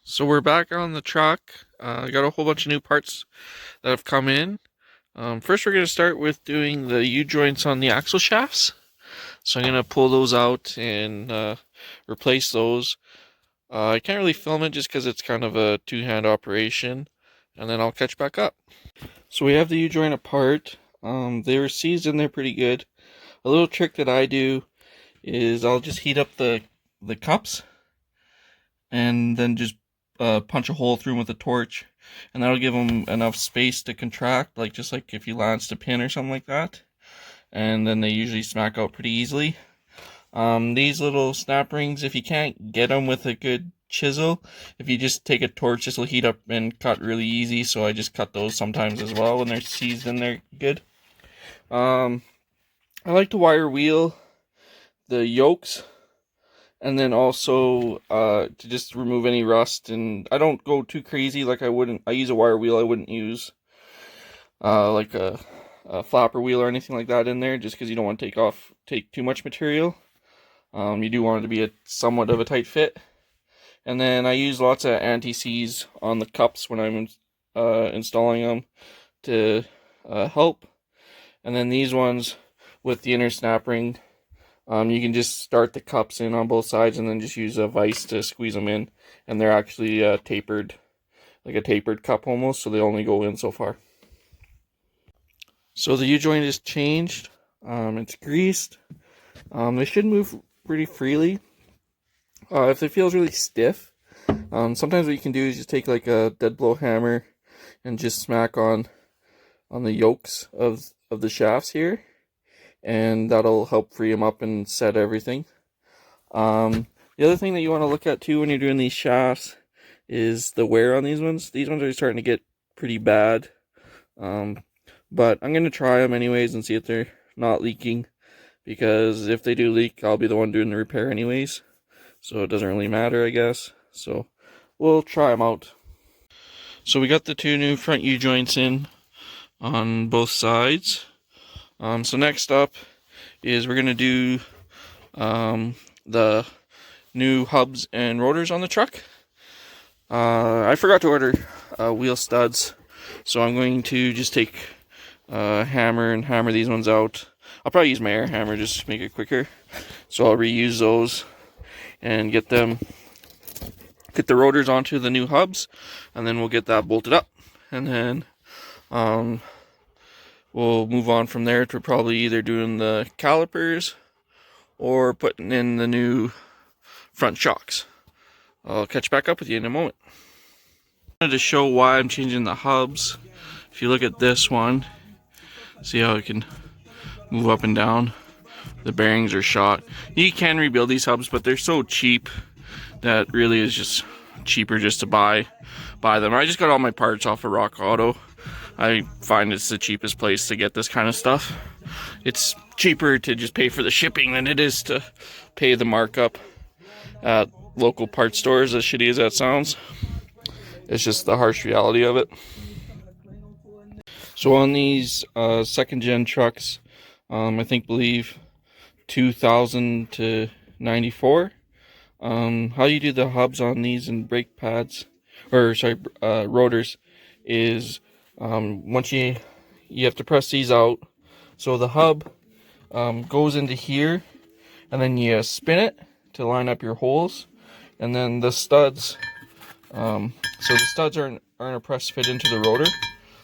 So we're back on the truck. I got a whole bunch of new parts that have come in. First, we're going to start with doing the U-joints on the axle shafts. So I'm going to pull those out and replace those. I can't really film it just because it's kind of a two-hand operation, and then I'll catch back up. So we have the U-joint apart. They were seized in there pretty good. A little trick that I do is I'll just heat up the cups and then just punch a hole through them with a torch, and that'll give them enough space to contract, like just like if you lanced a pin or something like that. And then they usually smack out pretty easily. These little snap rings, if you can't get them with a good chisel, if you just take a torch, this will heat up and cut really easy. So I just cut those sometimes as well when they're seized in there good. I like to wire wheel the yokes, and then also to just remove any rust. And I don't go too crazy, like I use a wire wheel. I wouldn't use like a flapper wheel or anything like that in there, just because you don't want to take too much material. You do want it to be somewhat of a tight fit. And then I use lots of anti-seize on the cups when I'm installing them to help. And then these ones with the inner snap ring, you can just start the cups in on both sides and then just use a vise to squeeze them in. And they're actually tapered, like a tapered cup almost, so they only go in so far. So the U-joint is changed. It's greased. They should move pretty freely. If it feels really stiff, sometimes what you can do is just take like a dead blow hammer and just smack on the yokes of the shafts here, and that'll help free them up and set everything. The other thing that you want to look at too when you're doing these shafts is the wear on these ones. These ones are starting to get pretty bad, but I'm going to try them anyways and see if they're not leaking, because if they do leak, I'll be the one doing the repair anyways, so it doesn't really matter, I guess. So we'll try them out. So we got the two new front U-joints in on both sides. So next up is we're going to do the new hubs and rotors on the truck. I forgot to order wheel studs, so I'm going to just take a hammer and hammer these ones out. I'll probably use my air hammer just to make it quicker. So I'll reuse those and get the rotors onto the new hubs, and then we'll get that bolted up, and then we'll move on from there to probably either doing the calipers or putting in the new front shocks. I'll catch back up with you in a moment. I wanted to show why I'm changing the hubs. If you look at this one, see how it can move up and down. The bearings are shot. You can rebuild these hubs, but they're so cheap that really is just cheaper just to buy them. I just got all my parts off of Rock Auto. I find it's the cheapest place to get this kind of stuff. It's cheaper to just pay for the shipping than it is to pay the markup at local parts stores, as shitty as that sounds. It's just the harsh reality of it. So on these second gen trucks, I believe 2000 to 94, how you do the hubs on these and brake pads, or sorry, rotors, is once you have to press these out, so the hub goes into here, and then you spin it to line up your holes, and then the studs, so the studs aren't a press fit into the rotor,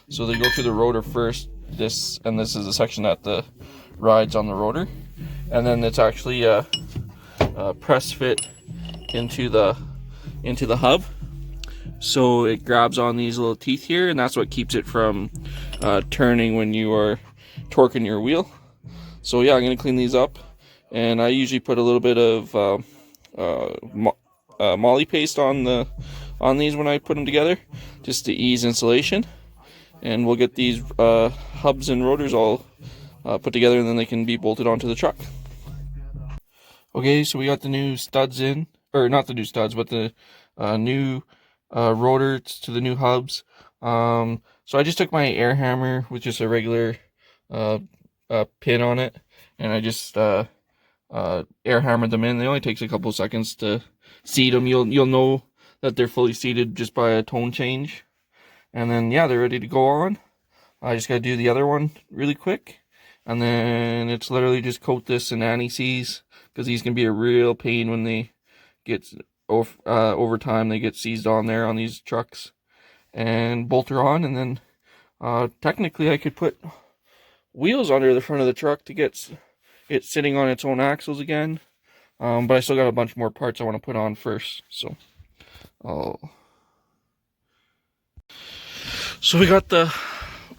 so they go through the rotor first. This is the section that rides on the rotor, and then it's actually a press fit into the hub. So it grabs on these little teeth here, and that's what keeps it from turning when you are torquing your wheel. So yeah, I'm going to clean these up, and I usually put a little bit of moly paste on these when I put them together, just to ease insulation. And we'll get these hubs and rotors all put together, and then they can be bolted onto the truck. Okay, so we got the new studs in, or not the new studs, but the new rotors to the new hubs. So I just took my air hammer with just a regular pin on it, and I just air hammered them in. It only takes a couple seconds to seat them. You'll know that they're fully seated just by a tone change. And then yeah, they're ready to go on. I just gotta do the other one really quick, and then it's literally just coat this in anti-seize, because these can be a real pain when they get over time. They get seized on there on these trucks, and bolt her on. And then technically I could put wheels under the front of the truck to get it sitting on its own axles again, but I still got a bunch more parts I want to put on first. So we got the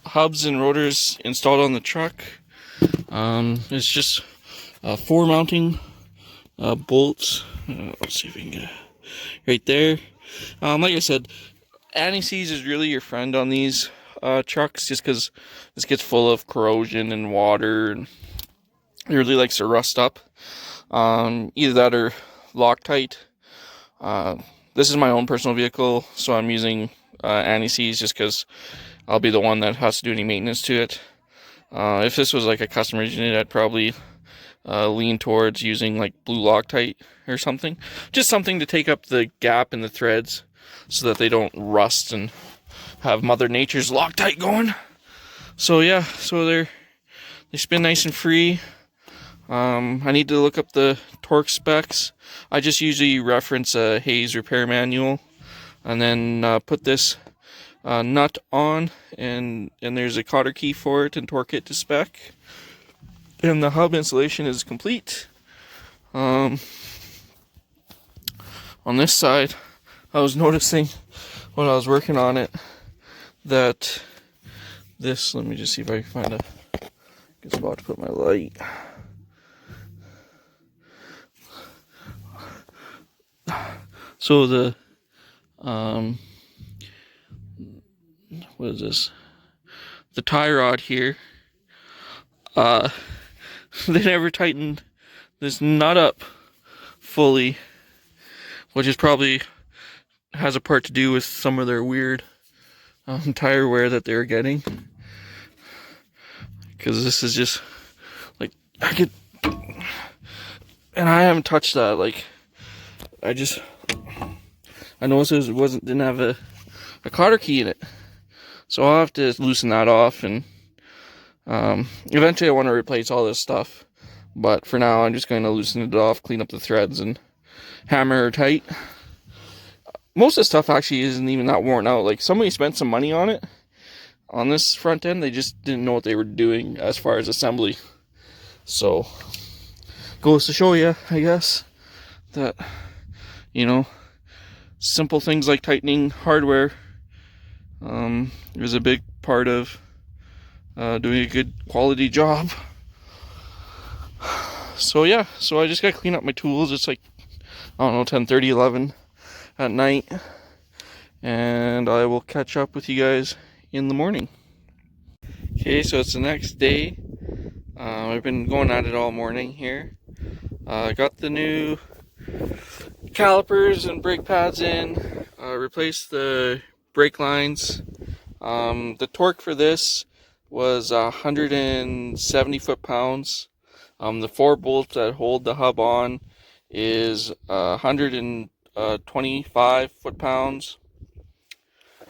hubs and rotors installed on the truck. It's just 4 mounting bolts. Let's see if we can get it right there. Like I said, anti-seize is really your friend on these trucks, just because this gets full of corrosion and water, and it really likes to rust up. Either that or Loctite. This is my own personal vehicle, so I'm using anti-seize just because I'll be the one that has to do any maintenance to it. If this was like a customer's unit, I'd probably lean towards using like blue Loctite or something. Just something to take up the gap in the threads so that they don't rust and have Mother Nature's Loctite going. So yeah, so they spin nice and free. I need to look up the torque specs. I just usually reference a Hayes repair manual, and then put this nut on, and there's a cotter key for it, and torque it to spec. And the hub installation is complete. On this side, I was noticing when I was working on it that this, let me just see if I can find a good spot to put my light. So the what is this? The tie rod here. They never tightened this nut up fully, which is probably has a part to do with some of their weird tire wear that they're getting. Because this is just like and I haven't touched that. Like I noticed it didn't have a cotter key in it, so I'll have to loosen that off, and eventually I want to replace all this stuff. But for now, I'm just going to loosen it off, clean up the threads, and hammer her tight. Most of the stuff actually isn't even that worn out. Like, somebody spent some money on it, on this front end. They just didn't know what they were doing as far as assembly. So, goes to show you, I guess, that, you know, simple things like tightening hardware is a big part of doing a good quality job. So yeah, so I just gotta clean up my tools. It's like, I don't know, 10:30, 11 at night, and I will catch up with you guys in the morning. Okay, so it's the next day. I've been going at it all morning here. I got the new calipers and brake pads in, replaced the brake lines. The torque for this was 170 foot-pounds. The 4 bolts that hold the hub on is 125 foot-pounds.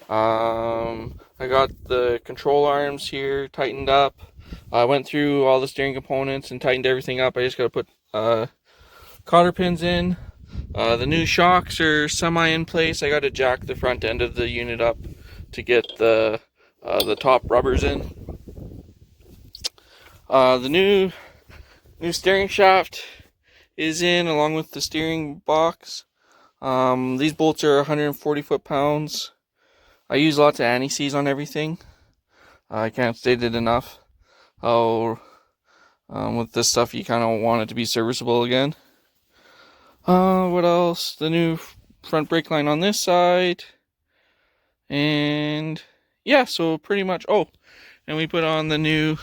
I got the control arms here tightened up. I went through all the steering components and tightened everything up. I just got to put cotter pins in. The new shocks are semi in place. I got to jack the front end of the unit up to get the top rubbers in. The new steering shaft is in, along with the steering box. These bolts are 140 foot-pounds. I use lots of anti-seize on everything. I can't state it enough how with this stuff you kind of want it to be serviceable again. What else? The new front brake line on this side. And yeah, so pretty much, oh, and we put on the new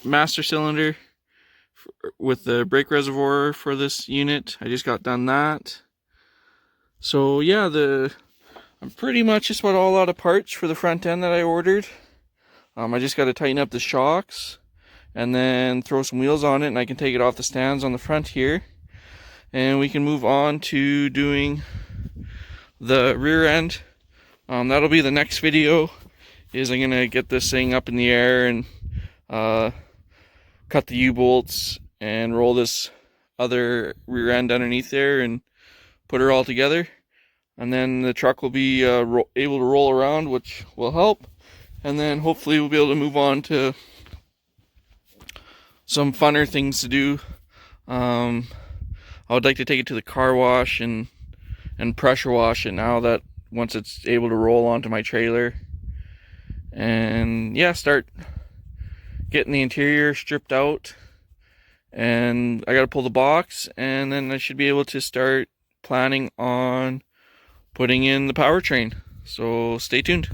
master cylinder with the brake reservoir for this unit. I just got done that. So yeah, I'm pretty much just about all out of parts for the front end that I ordered. I just got to tighten up the shocks and then throw some wheels on it, and I can take it off the stands on the front here. and we can move on to doing the rear end. That'll be the next video. Is I'm gonna get this thing up in the air and cut the U-bolts and roll this other rear end underneath there and put her all together, and then the truck will be able to roll around, which will help, and then hopefully we'll be able to move on to some funner things to do. I would like to take it to the car wash and pressure wash it now that once it's able to roll onto my trailer, and yeah, start getting the interior stripped out. And I gotta pull the box, and then I should be able to start planning on putting in the powertrain. So stay tuned.